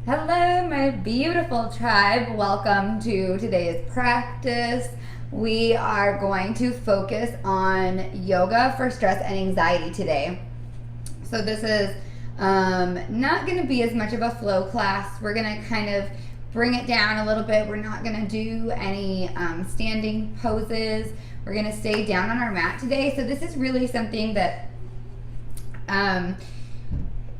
Hello, my beautiful tribe. Welcome to today's practice. We are going to focus on yoga for stress and anxiety today. So this is not going to be as much of a flow class. We're going to kind of bring it down a little bit. We're not going to do any standing poses. We're going to stay down on our mat today. So this is really something that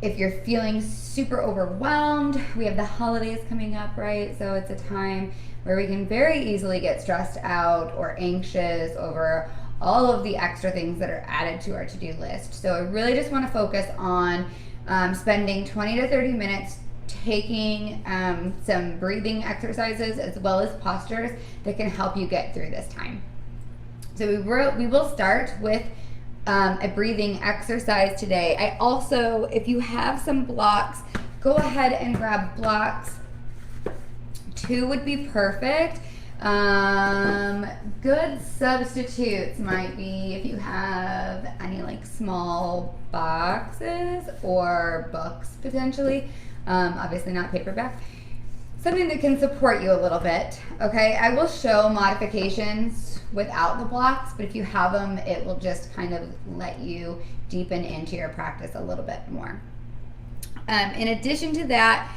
if you're feeling super overwhelmed, we have the holidays coming up, right? So it's a time where we can very easily get stressed out or anxious over all of the extra things that are added to our to-do list. So I really just want to focus on spending 20 to 30 minutes taking some breathing exercises as well as postures that can help you get through this time. So we will start with a breathing exercise today. I also, if you have some blocks, go ahead and grab blocks. 2 would be perfect. Good substitutes might be if you have any like small boxes or books potentially. Obviously not paperback. Something that can support you a little bit. Okay, I will show modifications without the blocks, but if you have them, it will just kind of let you deepen into your practice a little bit more. In addition to that,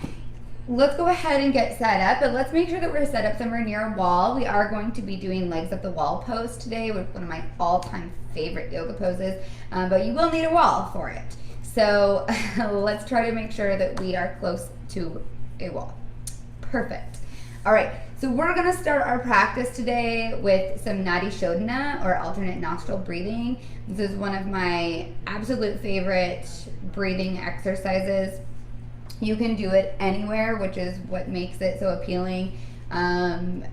let's go ahead and get set up, but let's make sure that we're set up somewhere near a wall. We are going to be doing legs up the wall pose today, which is one of my all-time favorite yoga poses, but you will need a wall for it. So let's try to make sure that we are close to a wall. Perfect. All right, so we're gonna start our practice today with some Nadi Shodhana, or alternate nostril breathing. This is one of my absolute favorite breathing exercises. You can do it anywhere, which is what makes it so appealing.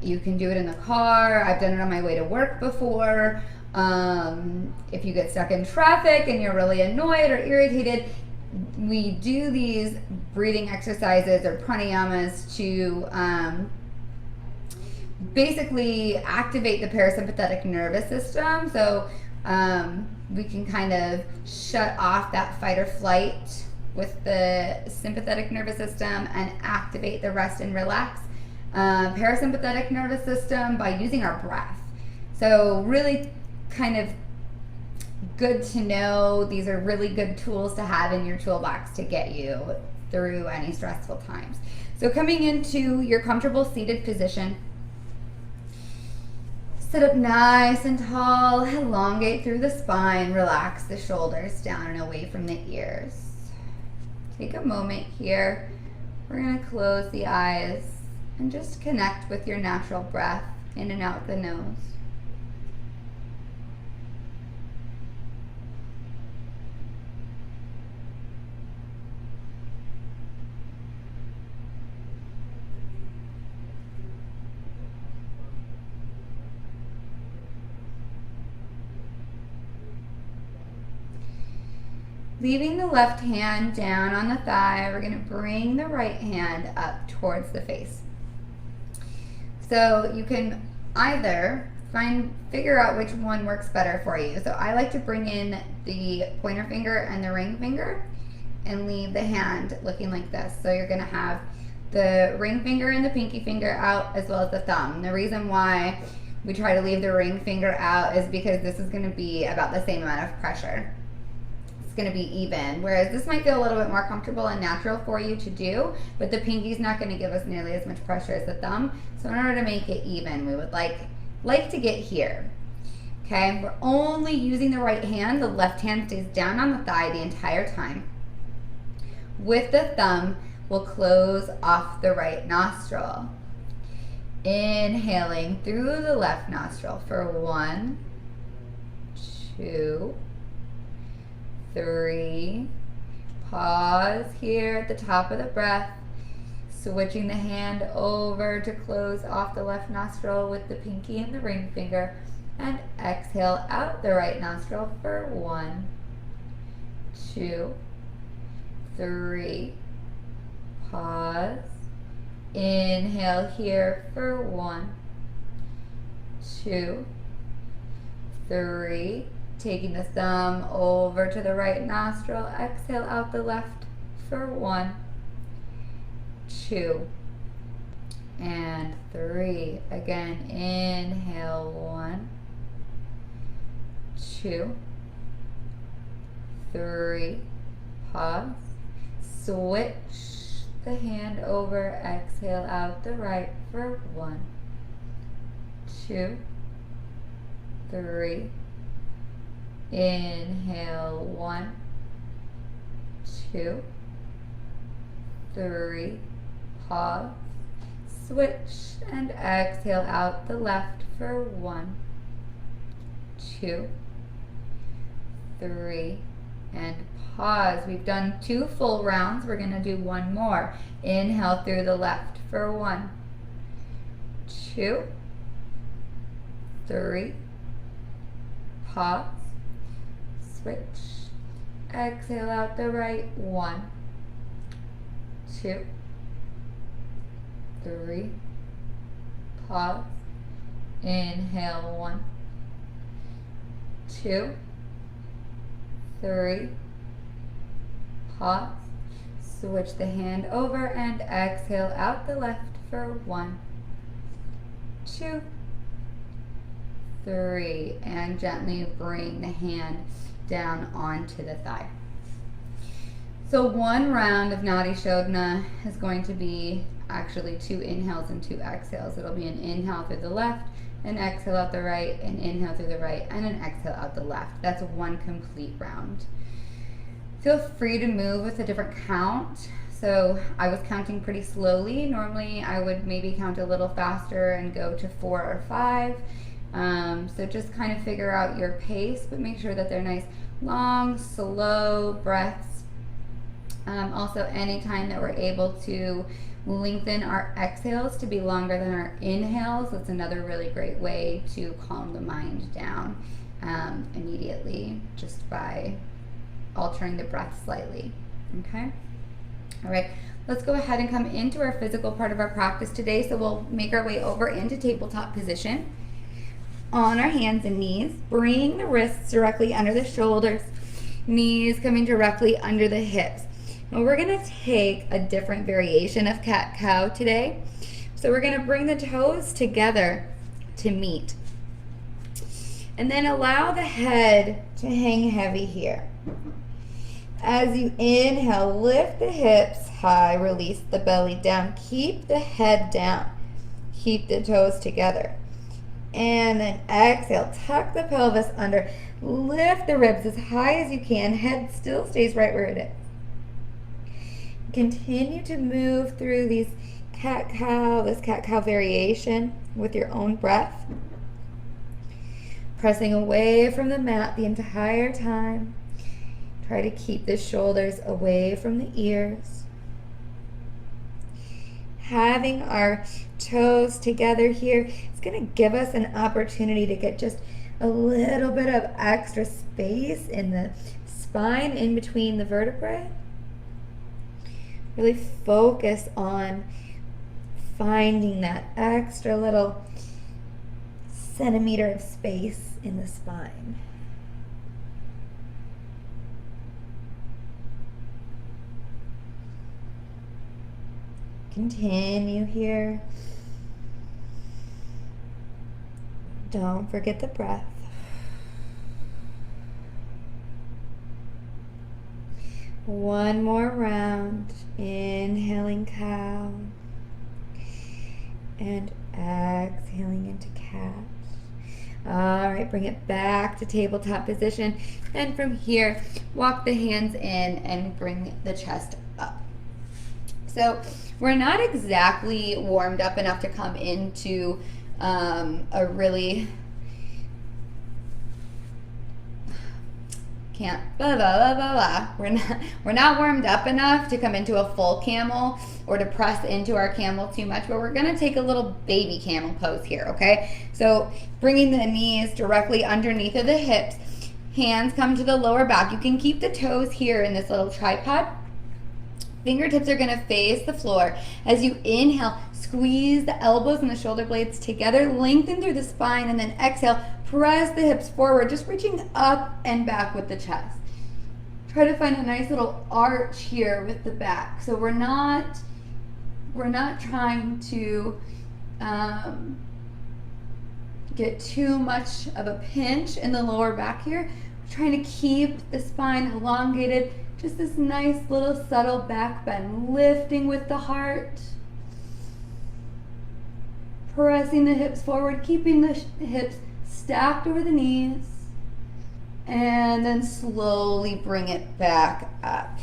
You can do it in the car. I've done it on my way to work before. If you get stuck in traffic and you're really annoyed or irritated, we do these breathing exercises or pranayamas to basically activate the parasympathetic nervous system. So we can kind of shut off that fight or flight with the sympathetic nervous system and activate the rest and relax parasympathetic nervous system by using our breath. So really kind of good to know. These are really good tools to have in your toolbox to get you through any stressful times. So coming into your comfortable seated position, sit up nice and tall, elongate through the spine, relax the shoulders down and away from the ears. Take a moment here. We're going to close the eyes and just connect with your natural breath in and out the nose. Leaving the left hand down on the thigh, we're going to bring the right hand up towards the face. So you can either figure out which one works better for you. So I like to bring in the pointer finger and the ring finger and leave the hand looking like this. So you're going to have the ring finger and the pinky finger out as well as the thumb. The reason why we try to leave the ring finger out is because this is going to be about the same amount of pressure. Going to be even, whereas this might feel a little bit more comfortable and natural for you to do, but the pinky's not going to give us nearly as much pressure as the thumb. So in order to make it even, we would like to get here. Okay, we're only using the right hand. The left hand stays down on the thigh the entire time. With the thumb, we'll close off the right nostril. Inhaling through the left nostril for 1, 2, 3. Pause here at the top of the breath, switching the hand over to close off the left nostril with the pinky and the ring finger, and exhale out the right nostril for 1, 2, 3. Pause. Inhale here for 1, 2, 3. Taking the thumb over to the right nostril, exhale out the left for 1, 2, and 3. Again, inhale, 1, 2, 3, pause, switch the hand over, exhale out the right for 1, 2, 3, inhale, 1, 2, 3, pause, switch, and exhale out the left for 1, 2, 3, and pause. We've done 2 full rounds. We're going to do 1 more. Inhale through the left for 1, 2, 3, pause, switch, exhale out the right, 1, 2, 3, pause, inhale, 1, 2, 3, pause, switch the hand over and exhale out the left for 1, 2, 3, and gently bring the hand down onto the thigh. So 1 round of Nadi Shodhana is going to be actually 2 inhales and 2 exhales. It'll be an inhale through the left, an exhale out the right, an inhale through the right, and an exhale out the left. That's 1 complete round. Feel free to move with a different count. So I was counting pretty slowly. Normally I would maybe count a little faster and go to 4 or 5. So just kind of figure out your pace, but make sure that they're nice, long, slow breaths. Also, anytime that we're able to lengthen our exhales to be longer than our inhales, that's another really great way to calm the mind down immediately, just by altering the breath slightly. Okay? All right, let's go ahead and come into our physical part of our practice today. So we'll make our way over into tabletop position on our hands and knees. Bring the wrists directly under the shoulders, knees coming directly under the hips. Now we're going to take a different variation of cat-cow today. So we're going to bring the toes together to meet. And then allow the head to hang heavy here. As you inhale, lift the hips high, release the belly down. Keep the head down. Keep the toes together. And then exhale, tuck the pelvis under. Lift the ribs as high as you can. Head still stays right where it is. Continue to move through these cat-cow, this cat-cow variation with your own breath. Pressing away from the mat the entire time. Try to keep the shoulders away from the ears. Having our toes together here is going to give us an opportunity to get just a little bit of extra space in the spine in between the vertebrae. Really focus on finding that extra little centimeter of space in the spine. Continue here. Don't forget the breath. One more round. Inhaling cow. And exhaling into cat. All right, bring it back to tabletop position. And from here, walk the hands in and bring the chest up. So we're not exactly warmed up enough to come into a really We're not warmed up enough to come into a full camel or to press into our camel too much, but we're going to take a little baby camel pose here, okay? So bringing the knees directly underneath of the hips, hands come to the lower back. You can keep the toes here in this little tripod. Fingertips are going to face the floor. As you inhale, squeeze the elbows and the shoulder blades together, lengthen through the spine, and then exhale, press the hips forward, just reaching up and back with the chest. Try to find a nice little arch here with the back. So we're not We're not trying to get too much of a pinch in the lower back here. We're trying to keep the spine elongated, just this nice little subtle back bend, lifting with the heart, pressing the hips forward, keeping the hips stacked over the knees, and then slowly bring it back up.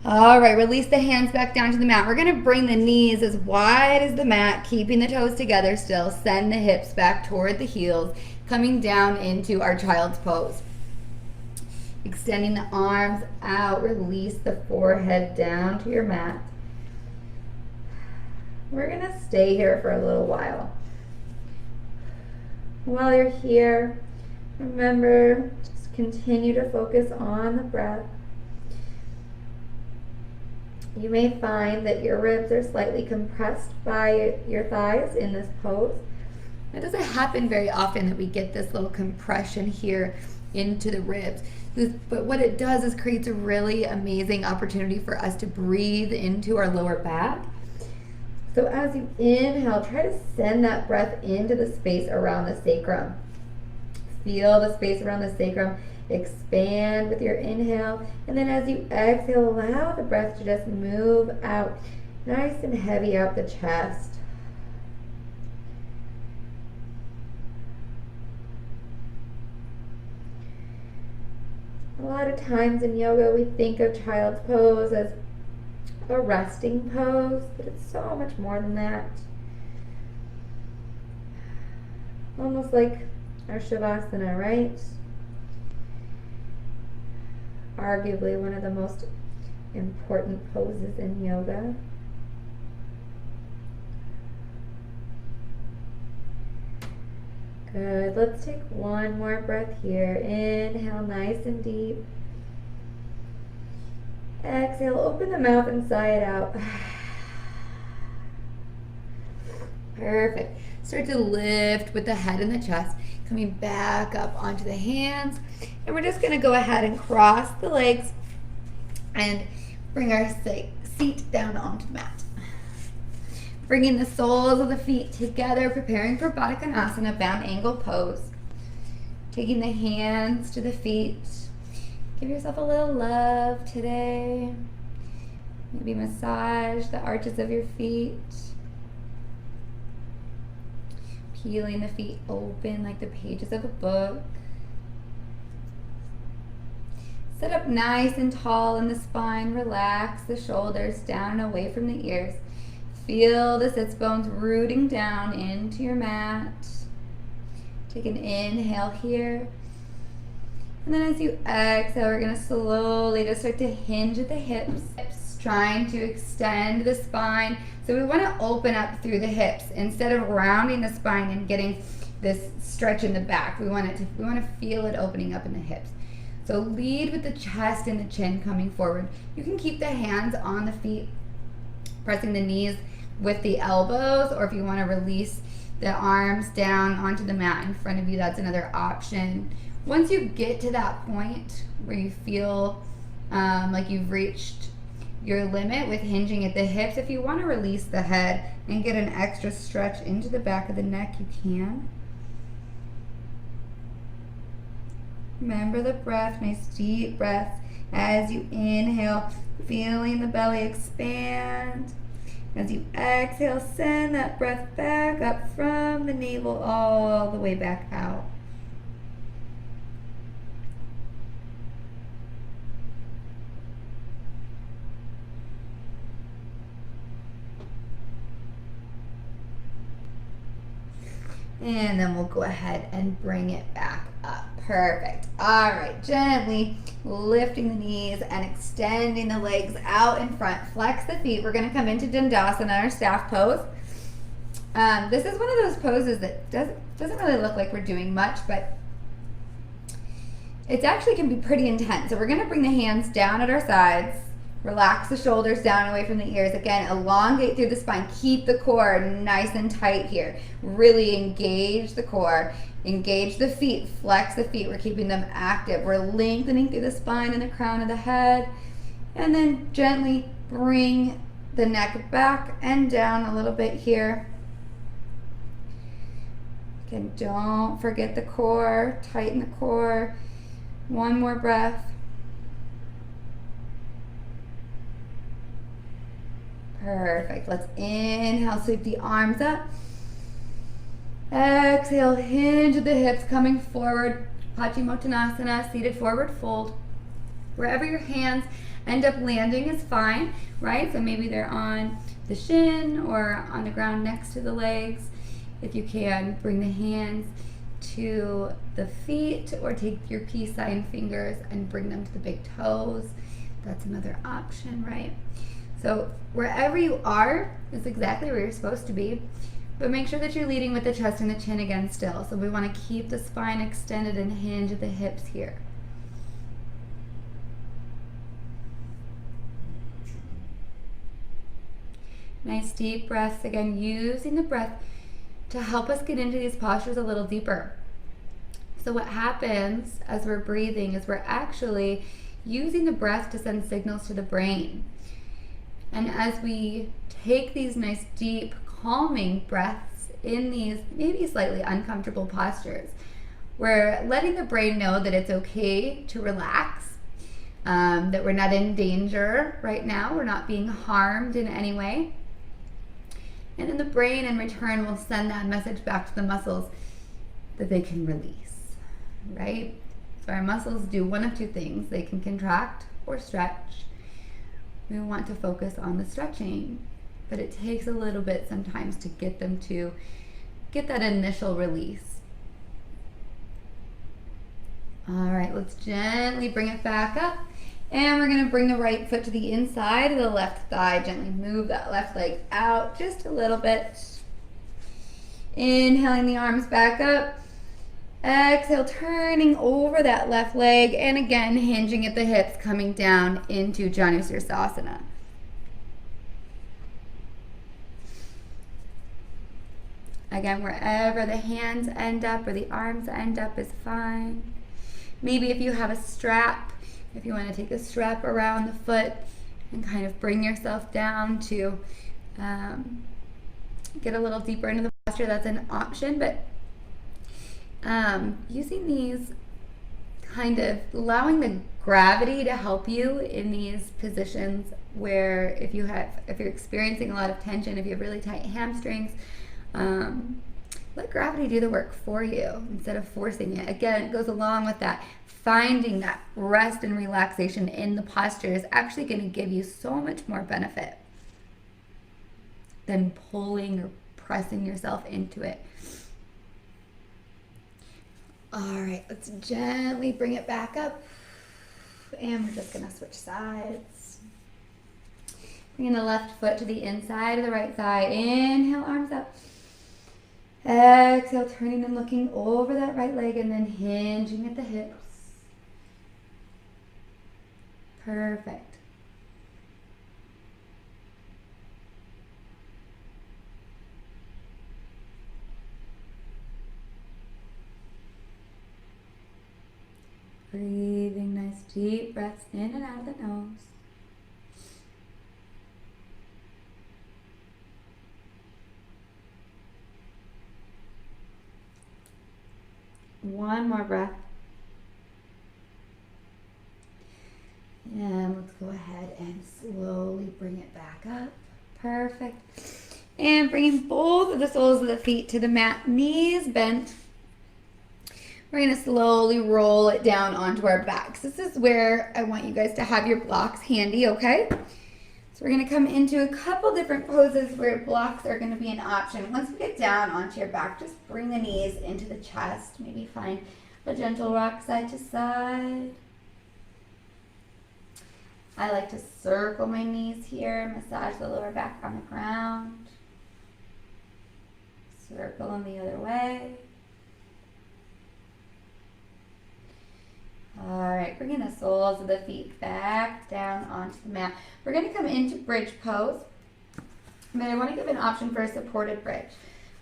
All right, release the hands back down to the mat. We're gonna bring the knees as wide as the mat, keeping the toes together still. Send the hips back toward the heels, coming down into our child's pose. Extending the arms out, release the forehead down to your mat. We're gonna stay here for a little while. While you're here, remember, just continue to focus on the breath. You may find that your ribs are slightly compressed by your thighs in this pose. It doesn't happen very often that we get this little compression here into the ribs. But what it does is creates a really amazing opportunity for us to breathe into our lower back. So as you inhale, try to send that breath into the space around the sacrum. Feel the space around the sacrum expand with your inhale, and then as you exhale, allow the breath to just move out nice and heavy out the chest. A lot of times in yoga we think of child's pose as a resting pose, but it's so much more than that. Almost like our shavasana, right? Arguably one of the most important poses in yoga. Good. Let's take one more breath here. Inhale nice and deep. Exhale, open the mouth and sigh it out. Perfect. Start to lift with the head and the chest, coming back up onto the hands. And we're just going to go ahead and cross the legs and bring our seat down onto the mat. Bringing the soles of the feet together, preparing for Baddha Konasana, bound angle pose. Taking the hands to the feet. Give yourself a little love today. Maybe massage the arches of your feet. Peeling the feet open like the pages of a book. Sit up nice and tall in the spine. Relax the shoulders down and away from the ears. Feel the sits bones rooting down into your mat. Take an inhale here. And then as you exhale, we're going to slowly just start to hinge at the hips, trying to extend the spine. So we want to open up through the hips instead of rounding the spine and getting this stretch in the back. We want to feel it opening up in the hips. So lead with the chest and the chin coming forward. You can keep the hands on the feet, pressing the knees with the elbows, or if you want to release the arms down onto the mat in front of you, that's another option. Once you get to that point where you feel like you've reached your limit with hinging at the hips, if you want to release the head and get an extra stretch into the back of the neck, you can. Remember the breath, nice deep breaths as you inhale, feeling the belly expand. As you exhale, send that breath back up from the navel all the way back out. And then we'll go ahead and bring it back up. Perfect. All right, gently lifting the knees and extending the legs out in front. Flex the feet. We're going to come into Dandasana, our staff pose. This is one of those poses that doesn't really look like we're doing much, but it actually can be pretty intense. So we're going to bring the hands down at our sides. Relax the shoulders down away from the ears. Again, elongate through the spine. Keep the core nice and tight here. Really engage the core. Engage the feet. Flex the feet. We're keeping them active. We're lengthening through the spine and the crown of the head. And then gently bring the neck back and down a little bit here. Again, don't forget the core, tighten the core. One more breath. Perfect. Let's inhale, sweep the arms up. Exhale, hinge the hips, coming forward. Paschimottanasana, seated forward fold. Wherever your hands end up landing is fine, right? So maybe they're on the shin or on the ground next to the legs. If you can, bring the hands to the feet or take your peace sign fingers and bring them to the big toes. That's another option, right? So wherever you are is exactly where you're supposed to be, but make sure that you're leading with the chest and the chin again still. So we want to keep the spine extended and hinge at the hips here. Nice deep breaths. Again, using the breath to help us get into these postures a little deeper. So what happens as we're breathing is we're actually using the breath to send signals to the brain. And as we take these nice deep calming breaths in these maybe slightly uncomfortable postures, we're letting the brain know that it's okay to relax, that we're not in danger right now, we're not being harmed in any way. And then the brain in return will send that message back to the muscles that they can release, right? So our muscles do one of two things. They can contract or stretch. We want to focus on the stretching, but it takes a little bit sometimes to get them to get that initial release. All right, let's gently bring it back up. And we're gonna bring the right foot to the inside of the left thigh. Gently move that left leg out just a little bit. Inhaling the arms back up. Exhale, turning over that left leg. And again, hinging at the hips, coming down into Janusirsasana. Again, wherever the hands end up or the arms end up is fine. Maybe if you have a strap, if you want to take a strap around the foot and kind of bring yourself down to get a little deeper into the posture, that's an option. But using these, kind of allowing the gravity to help you in these positions where if you're experiencing a lot of tension, if you have really tight hamstrings, let gravity do the work for you instead of forcing it. Again, it goes along with that. Finding that rest and relaxation in the posture is actually going to give you so much more benefit than pulling or pressing yourself into it. All right, let's gently bring it back up. And we're just going to switch sides. Bringing the left foot to the inside of the right thigh. Inhale, arms up. Exhale, turning and looking over that right leg and then hinging at the hips. Perfect. Breathing nice deep breaths in and out of the nose. One more breath. And let's go ahead and slowly bring it back up. Perfect. And bringing both of the soles of the feet to the mat, knees bent. We're going to slowly roll it down onto our backs. This is where I want you guys to have your blocks handy, okay? So we're going to come into a couple different poses where blocks are going to be an option. Once we get down onto your back, just bring the knees into the chest. Maybe find a gentle rock side to side. I like to circle my knees here, massage the lower back on the ground. Circle them the other way. All right, bringing the soles of the feet back down onto the mat. We're going to come into bridge pose, but I want to give an option for a supported bridge.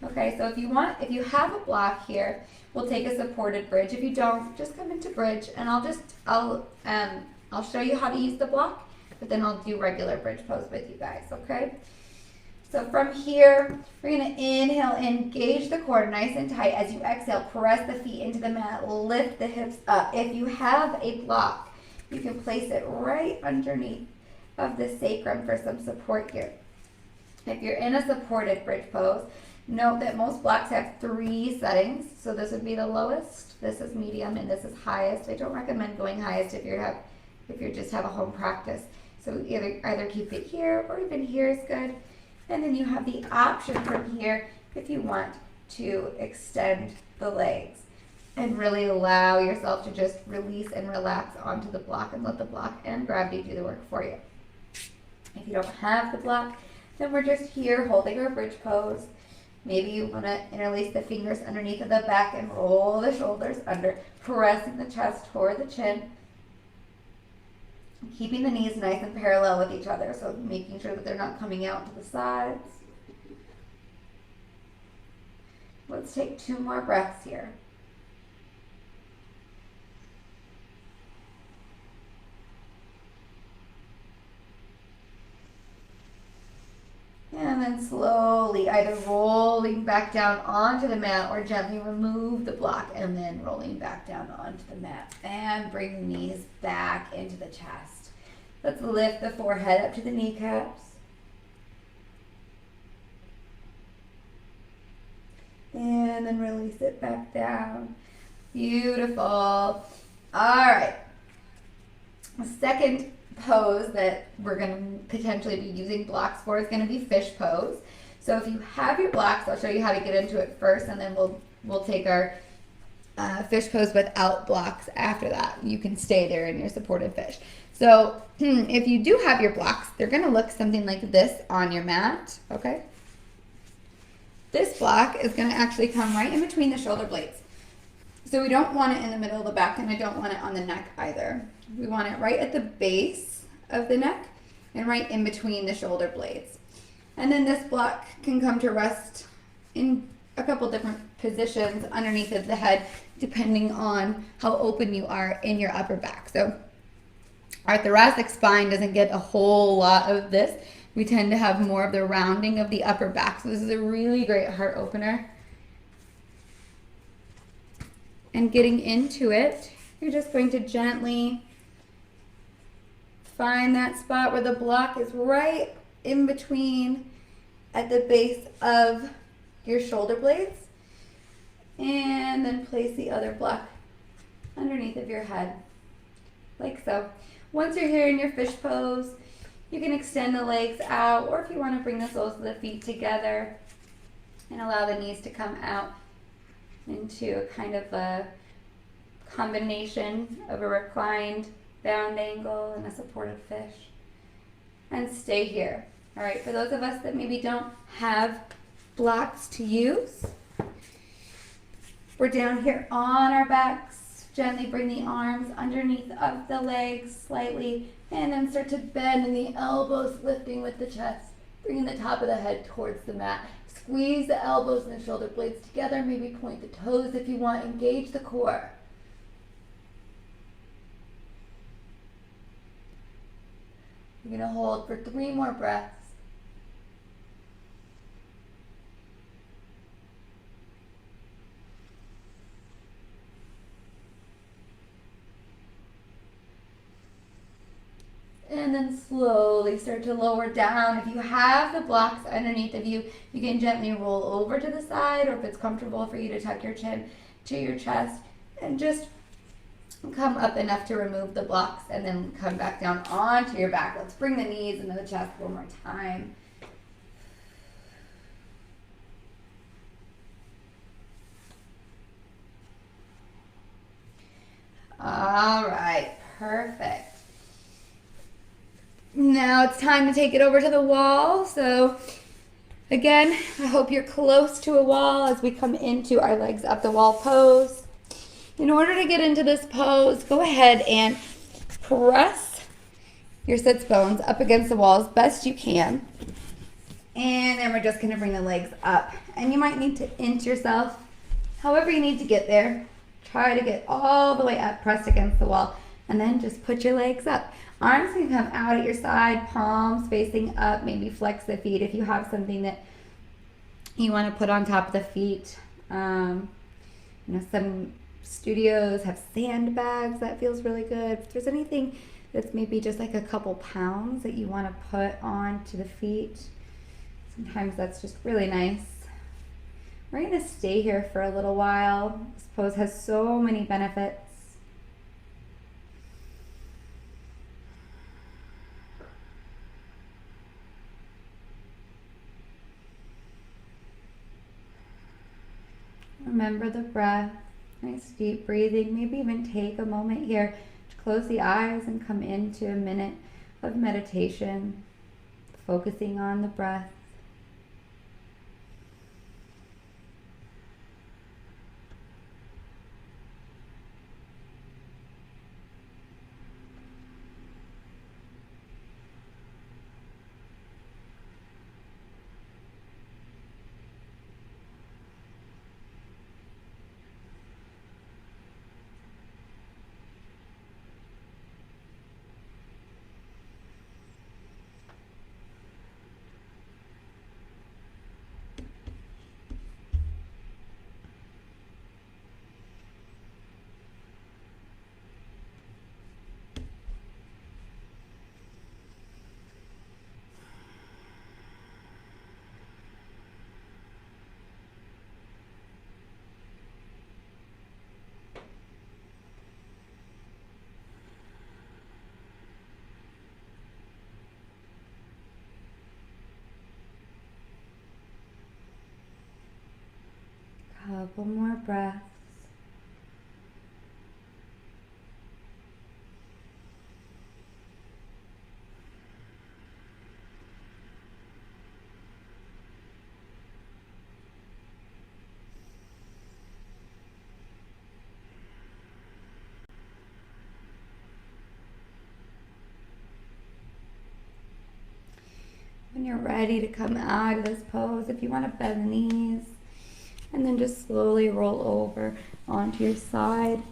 Okay, so if you have a block here, we'll take a supported bridge. If you don't, just come into bridge, and I'll show you how to use the block, but then I'll do regular bridge pose with you guys, okay? So from here, we're gonna inhale, engage the core nice and tight. As you exhale, press the feet into the mat, lift the hips up. If you have a block, you can place it right underneath of the sacrum for some support here. If you're in a supported bridge pose, note that most blocks have 3 settings. So this would be the lowest, this is medium, and this is highest. I don't recommend going highest if you just have a home practice. So either keep it here or even here is good. And then you have the option from here if you want to extend the legs and really allow yourself to just release and relax onto the block and let the block and gravity do the work for you. If you don't have the block, then we're just here holding our bridge pose. Maybe you want to interlace the fingers underneath of the back and roll the shoulders under, pressing the chest toward the chin. Keeping the knees nice and parallel with each other, so making sure that they're not coming out to the sides. Let's take 2 more breaths here. And then slowly either rolling back down onto the mat or gently remove the block and then rolling back down onto the mat. And bring the knees back into the chest. Let's lift the forehead up to the kneecaps. And then release it back down. Beautiful. All right. The second pose that we're going to potentially be using blocks for is going to be fish pose. So if you have your blocks, I'll show you how to get into it first, and then we'll take our fish pose without blocks after that. You can stay there in your supported fish. So if you do have your blocks, they're going to look something like this on your mat, okay? This block is going to actually come right in between the shoulder blades. So we don't want it in the middle of the back, and I don't want it on the neck either. We want it right at the base of the neck and right in between the shoulder blades. And then this block can come to rest in a couple different positions underneath of the head, depending on how open you are in your upper back. So our thoracic spine doesn't get a whole lot of this. We tend to have more of the rounding of the upper back. So this is a really great heart opener. And getting into it, you're just going to gently find that spot where the block is right in between at the base of your shoulder blades. And then place the other block underneath of your head, like so. Once you're here in your fish pose, you can extend the legs out, or if you want to bring the soles of the feet together and allow the knees to come out into a kind of a combination of a reclined bound angle and a supported fish. And stay here. All right, for those of us that maybe don't have blocks to use, we're down here on our backs. Gently bring the arms underneath of the legs slightly, and then start to bend, and the elbows lifting with the chest, bringing the top of the head towards the mat. Squeeze the elbows and the shoulder blades together. Maybe point the toes if you want. Engage the core. You're going to hold for 3 more breaths. And then slowly start to lower down. If you have the blocks underneath of you, you can gently roll over to the side, or if it's comfortable for you to tuck your chin to your chest and just come up enough to remove the blocks and then come back down onto your back. Let's bring the knees into the chest one more time. All right, perfect. Now it's time to take it over to the wall. So again, I hope you're close to a wall as we come into our legs up the wall pose. In order to get into this pose, go ahead and press your sits bones up against the wall as best you can. And then we're just going to bring the legs up. And you might need to inch yourself. However you need to get there. Try to get all the way up, pressed against the wall. And then just put your legs up. Arms can come out at your side, palms facing up, maybe flex the feet if you have something that you want to put on top of the feet. Some studios have sandbags, that feels really good. If there's anything that's maybe just like a couple pounds that you want to put onto the feet, sometimes that's just really nice. We're going to stay here for a little while. This pose has so many benefits. Remember the breath, nice deep breathing. Maybe even take a moment here to close the eyes and come into a minute of meditation, focusing on the breath. Couple more breaths. When you're ready to come out of this pose, if you want to bend the knees, and then just slowly roll over onto your side.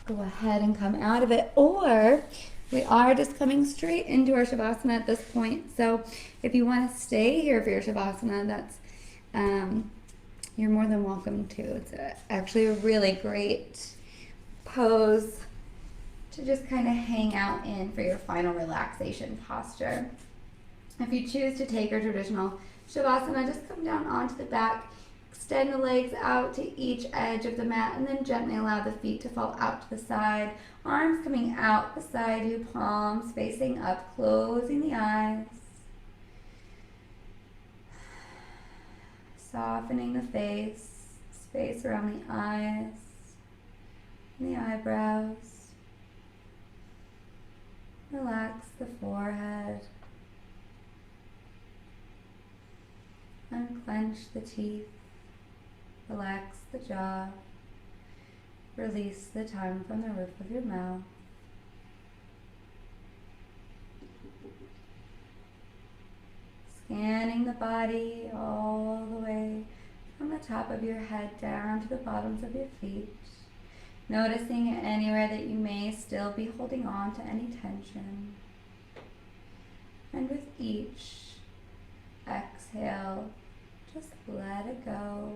Go ahead and come out of it, or we are just coming straight into our Shavasana at this point. So if you want to stay here for your Shavasana, that's you're more than welcome to. It's actually a really great pose to just kind of hang out in for your final relaxation posture. If you choose to take your traditional Shavasana, just come down onto the back, extend the legs out to each edge of the mat, and then gently allow the feet to fall out to the side. Arms coming out beside you, palms facing up, closing the eyes. Softening the face, space around the eyes and the eyebrows. Relax the forehead. Unclench the teeth. Relax the jaw. Release the tongue from the roof of your mouth. Scanning the body all the way from the top of your head down to the bottoms of your feet. Noticing anywhere that you may still be holding on to any tension. And with each exhale, just let it go.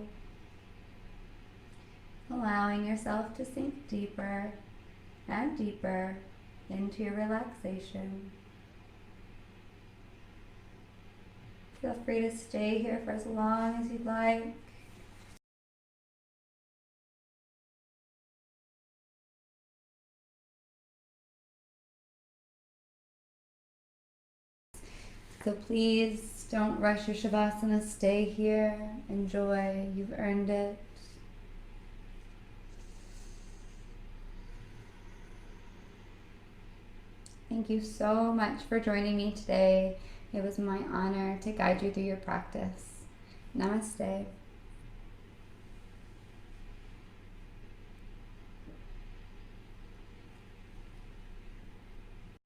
Allowing yourself to sink deeper and deeper into your relaxation. Feel free to stay here for as long as you'd like. So please don't rush your Shavasana. Stay here. Enjoy. You've earned it. Thank you so much for joining me today. It was my honor to guide you through your practice. Namaste.